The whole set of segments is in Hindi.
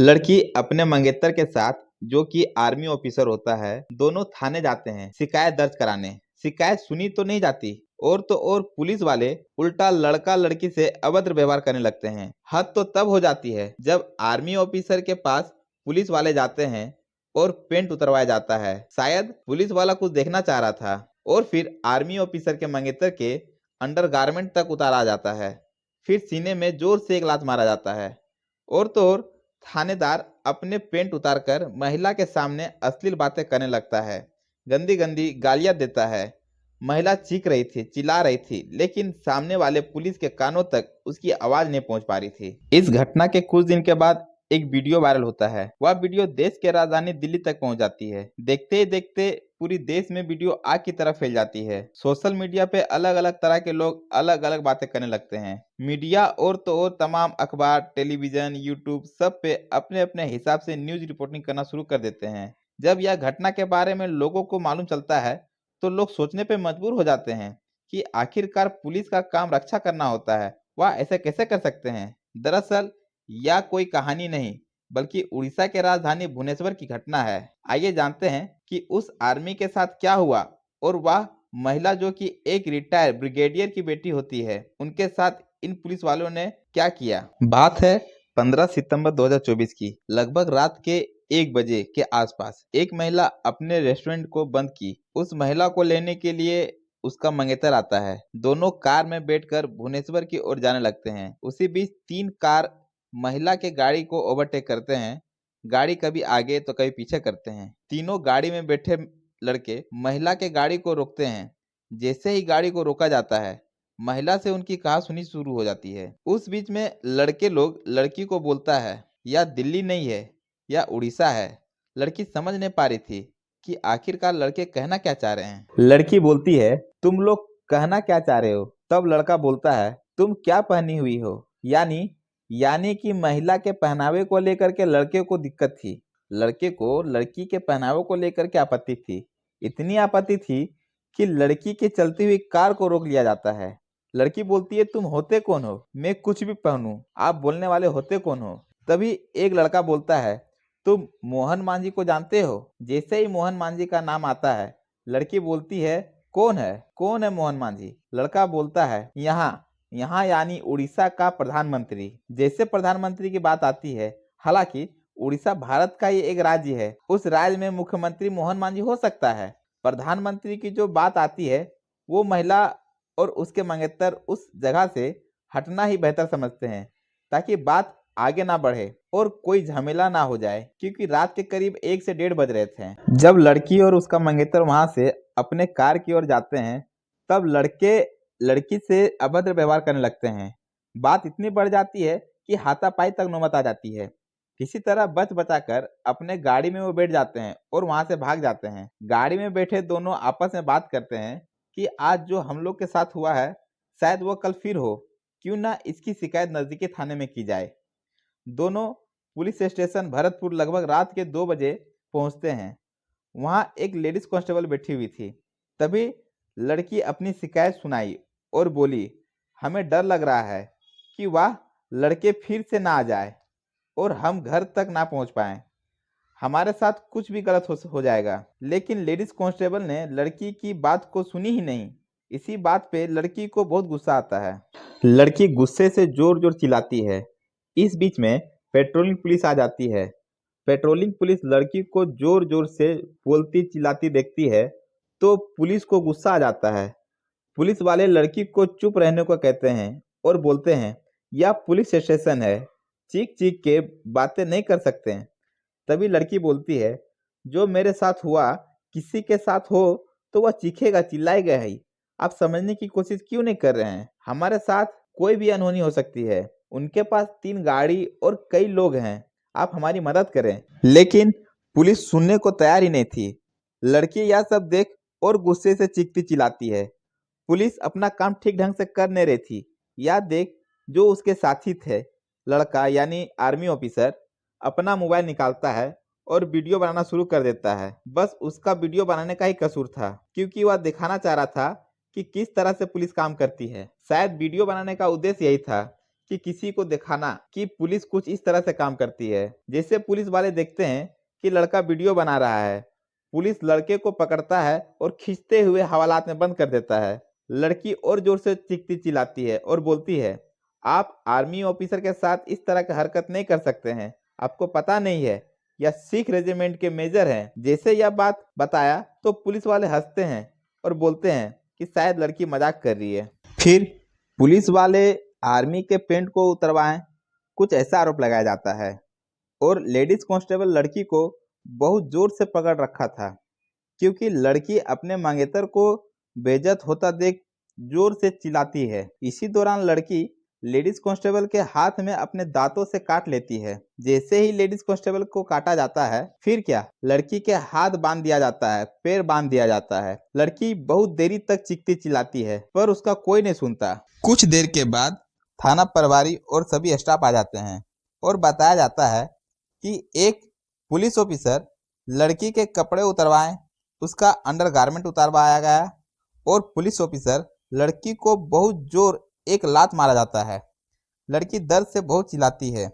लड़की अपने मंगेतर के साथ, जो कि आर्मी ऑफिसर होता है, दोनों थाने जाते हैं शिकायत दर्ज कराने। शिकायत सुनी तो नहीं जाती, और तो और पुलिस वाले उल्टा लड़का लड़की से अभद्र व्यवहार करने लगते हैं। हद तो तब हो जाती है जब आर्मी ऑफिसर के पास पुलिस वाले जाते हैं और पेंट उतरवाया जाता है। शायद पुलिस वाला कुछ देखना चाह रहा था, और फिर आर्मी ऑफिसर के मंगेतर के अंडरगारमेंट तक उतारा जाता है। फिर सीने में जोर से एक लात मारा जाता है, और तो और थानेदार अपने पेंट उतारकर महिला के सामने अश्लील बातें करने लगता है, गंदी गंदी गालियां देता है। महिला चीख रही थी, चिल्ला रही थी, लेकिन सामने वाले पुलिस के कानों तक उसकी आवाज नहीं पहुंच पा रही थी। इस घटना के कुछ दिन के बाद एक वीडियो वायरल होता है। वह वीडियो देश के राजधानी दिल्ली तक पहुंच जाती है। देखते ही देखते पूरी देश में वीडियो आग की तरह फैल जाती है। सोशल मीडिया पे अलग अलग तरह के लोग अलग अलग बातें करने लगते हैं। मीडिया और तो और तमाम अखबार, टेलीविजन, यूट्यूब सब पे अपने अपने हिसाब से न्यूज रिपोर्टिंग करना शुरू कर देते हैं। जब यह घटना के बारे में लोगों को मालूम चलता है तो लोग सोचने पे मजबूर हो जाते हैं कि आखिरकार पुलिस का काम रक्षा करना होता है, वह ऐसे कैसे कर सकते हैं। दरअसल यह कोई कहानी नहीं, बल्कि उड़ीसा के राजधानी भुवनेश्वर की घटना है। आइए जानते हैं कि उस आर्मी के साथ क्या हुआ, और वह महिला जो कि एक रिटायर्ड ब्रिगेडियर की बेटी होती है, उनके साथ इन पुलिस वालों ने क्या किया। बात है 15 सितंबर 2024 की। लगभग रात के 1 बजे के आसपास एक महिला अपने रेस्टोरेंट को बंद की। उस महिला को लेने के लिए उसका मंगेतर आता है। दोनों कार में बैठकर भुवनेश्वर की ओर जाने लगते हैं। उसी बीच 3 कार महिला के गाड़ी को ओवरटेक करते हैं। गाड़ी कभी आगे तो कभी पीछे करते हैं। तीनों गाड़ी में बैठे लड़के महिला के गाड़ी को रोकते हैं। जैसे ही गाड़ी को रोका जाता है, महिला से उनकी कहासुनी शुरू हो जाती है। उस बीच में लड़के लोग लड़की को बोलता है, यह दिल्ली नहीं है, यह उड़ीसा है। लड़की समझ नहीं पा रही थी कि आखिरकार लड़के कहना क्या चाह रहे हैं। लड़की बोलती है, तुम लोग कहना क्या चाह रहे हो। तब लड़का बोलता है, तुम क्या पहनी हुई हो। यानी कि महिला के पहनावे को लेकर के लड़के को दिक्कत थी। लड़के को लड़की के पहनावे को लेकर के आपत्ति थी। इतनी आपत्ति थी कि लड़की के चलती हुई कार को रोक लिया जाता है। लड़की बोलती है, तुम होते कौन हो, मैं कुछ भी पहनूं, आप बोलने वाले होते कौन हो। तभी एक लड़का बोलता है, तुम मोहन मांझी को जानते हो। जैसे ही मोहन मांझी का नाम आता है, लड़की बोलती है, कौन है मोहन मांझी। लड़का बोलता है, यहाँ यानी उड़ीसा का प्रधानमंत्री। जैसे प्रधानमंत्री की बात आती है, हालांकि उड़ीसा भारत का ही एक राज्य है, उस राज्य में मुख्यमंत्री मोहन मांझी हो सकता है। प्रधानमंत्री की जो बात आती है, वो महिला और उसके मंगेतर उस जगह से हटना ही बेहतर समझते हैं, ताकि बात आगे ना बढ़े और कोई झमेला ना हो जाए, क्योंकि रात के करीब 1 से 1:30 बज रहे थे। जब लड़की और उसका मंगेतर वहां से अपने कार की ओर जाते हैं, तब लड़के लड़की से अभद्र व्यवहार करने लगते हैं। बात इतनी बढ़ जाती है कि हाथापाई तक नौबत आ जाती है। किसी तरह बच बचाकर अपने गाड़ी में वो बैठ जाते हैं और वहां से भाग जाते हैं। गाड़ी में बैठे दोनों आपस में बात करते हैं कि आज जो हम लोग के साथ हुआ है, शायद वो कल फिर हो। क्यों ना इसकी शिकायत नजदीकी थाने में की जाए। दोनों पुलिस स्टेशन भरतपुर लगभग रात के 2 बजे पहुंचते हैं। वहां एक लेडीज कांस्टेबल बैठी हुई थी। तभी लड़की अपनी शिकायत सुनाई और बोली, हमें डर लग रहा है कि वह लड़के फिर से ना आ जाए और हम घर तक ना पहुंच पाए। हमारे साथ कुछ भी गलत हो जाएगा। लेकिन लेडीज कांस्टेबल ने लड़की की बात को सुनी ही नहीं। इसी बात पे लड़की को बहुत गुस्सा आता है। लड़की गुस्से से जोर जोर चिल्लाती है। इस बीच में पेट्रोलिंग पुलिस आ जाती है। पेट्रोलिंग पुलिस लड़की को जोर जोर से बोलती चिल्लाती देखती है तो पुलिस को गुस्सा आ जाता है। पुलिस वाले लड़की को चुप रहने को कहते हैं और बोलते हैं, यह पुलिस स्टेशन है, चीख चीख के बातें नहीं कर सकते हैं। तभी लड़की बोलती है, जो मेरे साथ हुआ किसी के साथ हो तो वह चीखेगा, चिल्लाएगा ही। आप समझने की कोशिश क्यों नहीं कर रहे हैं। हमारे साथ कोई भी अनहोनी हो सकती है। उनके पास 3 गाड़ी और कई लोग हैं, आप हमारी मदद करें। लेकिन पुलिस सुनने को तैयार ही नहीं थी। लड़की यह सब देख और गुस्से से चीखती चिल्लाती है। पुलिस अपना काम ठीक ढंग से कर नहीं रही थी। यह देख जो उसके साथी थे, लड़का यानी आर्मी ऑफिसर, अपना मोबाइल निकालता है और वीडियो बनाना शुरू कर देता है। बस उसका वीडियो बनाने का ही कसूर था, क्योंकि वह दिखाना चाह रहा था कि किस तरह से पुलिस काम करती है। शायद वीडियो बनाने का उद्देश्य यही था कि किसी को दिखाना कि पुलिस कुछ इस तरह से काम करती है। जैसे पुलिस वाले देखते हैं कि लड़का वीडियो बना रहा है, पुलिस लड़के को पकड़ता है और खींचते हुए हवालात में बंद कर देता है। लड़की और जोर से चीखती चिल्लाती है और बोलती है, आप आर्मी ऑफिसर के साथ इस तरह की हरकत नहीं कर सकते हैं, आपको पता नहीं है यह सिख रेजिमेंट के मेजर हैं। जैसे यह बात बताया तो पुलिस वाले हंसते हैं और बोलते हैं कि शायद लड़की मजाक कर रही है। फिर पुलिस वाले आर्मी के पेंट को उतरवाएं, कुछ ऐसा आरोप लगाया जाता है। और लेडीज कांस्टेबल लड़की को बहुत जोर से पकड़ रखा था, क्योंकि लड़की अपने मंगेतर को बेइज्जत होता देख जोर से चिल्लाती है। इसी दौरान लड़की लेडीज कांस्टेबल के हाथ में अपने दांतों से काट लेती है। जैसे ही लेडीज कांस्टेबल को काटा जाता है, फिर क्या, लड़की के हाथ बांध दिया जाता है, पैर बांध दिया जाता है। लड़की बहुत देरी तक चीखती चिल्लाती है, पर उसका कोई नहीं सुनता। कुछ देर के बाद थाना प्रभारी और सभी स्टाफ आ जाते हैं और बताया जाता है कि एक पुलिस ऑफिसर लड़की के कपड़े उतरवाएं, उसका अंडरगारमेंट उतारवाया गया और पुलिस ऑफिसर लड़की को बहुत जोर एक लात मारा जाता है। लड़की दर्द से बहुत चिल्लाती है।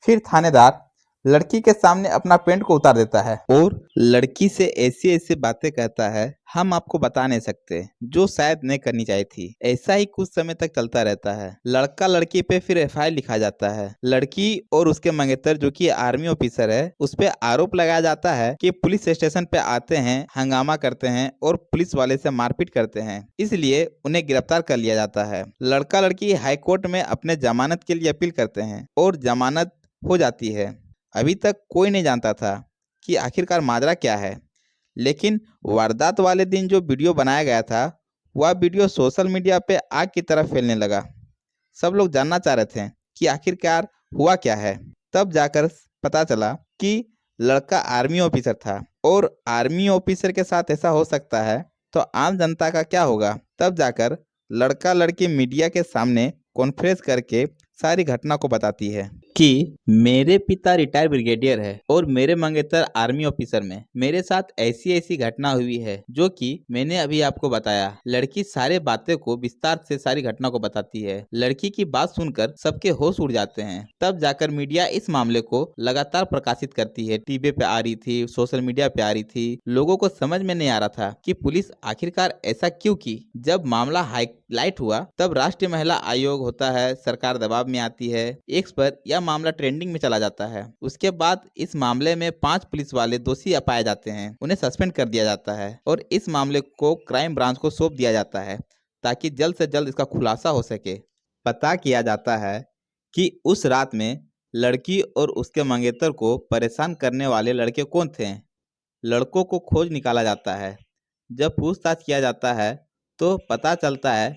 फिर थानेदार लड़की के सामने अपना पेंट को उतार देता है और लड़की से ऐसी ऐसी बातें कहता है, हम आपको बता नहीं सकते, जो शायद नहीं करनी चाहिए थी। ऐसा ही कुछ समय तक चलता रहता है। लड़का लड़की पे फिर एफआईआर लिखा जाता है। लड़की और उसके मंगेतर जो कि आर्मी ऑफिसर है, उस पे आरोप लगाया जाता है कि पुलिस स्टेशन पे आते हैं, हंगामा करते हैं और पुलिस वाले से मारपीट करते हैं, इसलिए उन्हें गिरफ्तार कर लिया जाता है। लड़का लड़की हाईकोर्ट में अपने जमानत के लिए अपील करते हैं और जमानत हो जाती है। अभी तक कोई नहीं जानता था कि आखिरकार माजरा क्या है, लेकिन वारदात वाले दिन जो वीडियो बनाया गया था, वह वीडियो सोशल मीडिया पे आग की तरह फैलने लगा। सब लोग जानना चाह रहे थे कि आखिरकार हुआ क्या है। तब जाकर पता चला कि लड़का आर्मी ऑफिसर था और आर्मी ऑफिसर के साथ ऐसा हो सकता है तो आम जनता का क्या होगा। तब जाकर लड़का लड़की मीडिया के सामने कॉन्फ्रेंस करके सारी घटना को बताती है कि मेरे पिता रिटायर ब्रिगेडियर है और मेरे मंगेतर आर्मी ऑफिसर में मेरे साथ ऐसी ऐसी घटना हुई है जो कि मैंने अभी आपको बताया। लड़की सारे बातें को विस्तार से सारी घटना को बताती है। लड़की की बात सुनकर सबके होश उड़ जाते हैं। तब जाकर मीडिया इस मामले को लगातार प्रकाशित करती है। टीवी पे आ रही थी, सोशल मीडिया पे आ रही थी। लोगों को समझ में नहीं आ रहा था कि पुलिस आखिरकार ऐसा क्यों की। जब मामला हाईलाइट हुआ तब राष्ट्रीय महिला आयोग होता है, सरकार दबाव में आती है, एक्स पर यह मामला ट्रेंडिंग में चला जाता है। उसके बाद इस मामले में 5 पुलिस वाले दोषी पाए जाते हैं, उन्हें सस्पेंड कर दिया जाता है और इस मामले को क्राइम ब्रांच को सौंप दिया जाता है ताकि जल्द से जल्द इसका खुलासा हो सके। पता किया जाता है कि उस रात में लड़की और उसके मंगेतर को परेशान करने वाले लड़के कौन थे। लड़कों को खोज निकाला जाता है। जब पूछताछ किया जाता है तो पता चलता है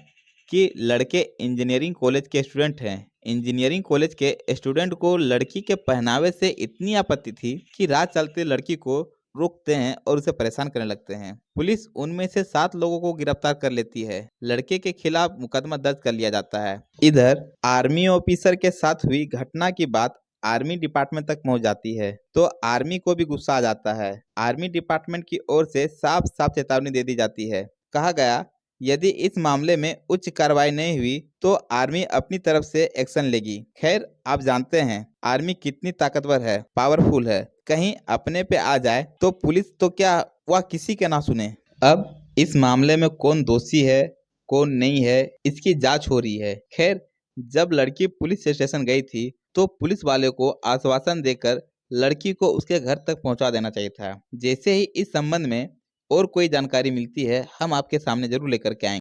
कि लड़के इंजीनियरिंग कॉलेज के स्टूडेंट हैं। इंजीनियरिंग कॉलेज के स्टूडेंट को लड़की के पहनावे से इतनी आपत्ति थी कि राह चलते लड़की को रोकते हैं और उसे परेशान करने लगते हैं। पुलिस उनमें से 7 लोगों को गिरफ्तार कर लेती है। लड़के के खिलाफ मुकदमा दर्ज कर लिया जाता है। इधर आर्मी ऑफिसर के साथ हुई घटना की बात आर्मी डिपार्टमेंट तक पहुंच जाती है तो आर्मी को भी गुस्सा आ जाता है। आर्मी डिपार्टमेंट की ओर से साफ साफ चेतावनी दे दी जाती है। कहा गया, यदि इस मामले में उच्च कार्रवाई नहीं हुई तो आर्मी अपनी तरफ से एक्शन लेगी। खैर, आप जानते हैं आर्मी कितनी ताकतवर है, पावरफुल है। कहीं अपने पे आ जाए तो पुलिस तो क्या, वह किसी के ना सुने। अब इस मामले में कौन दोषी है कौन नहीं है, इसकी जांच हो रही है। खैर, जब लड़की पुलिस स्टेशन गई थी तो पुलिस वाले को आश्वासन देकर लड़की को उसके घर तक पहुंचा देना चाहिए था। जैसे ही इस संबंध में और कोई जानकारी मिलती है, हम आपके सामने जरूर लेकर के आएंगे।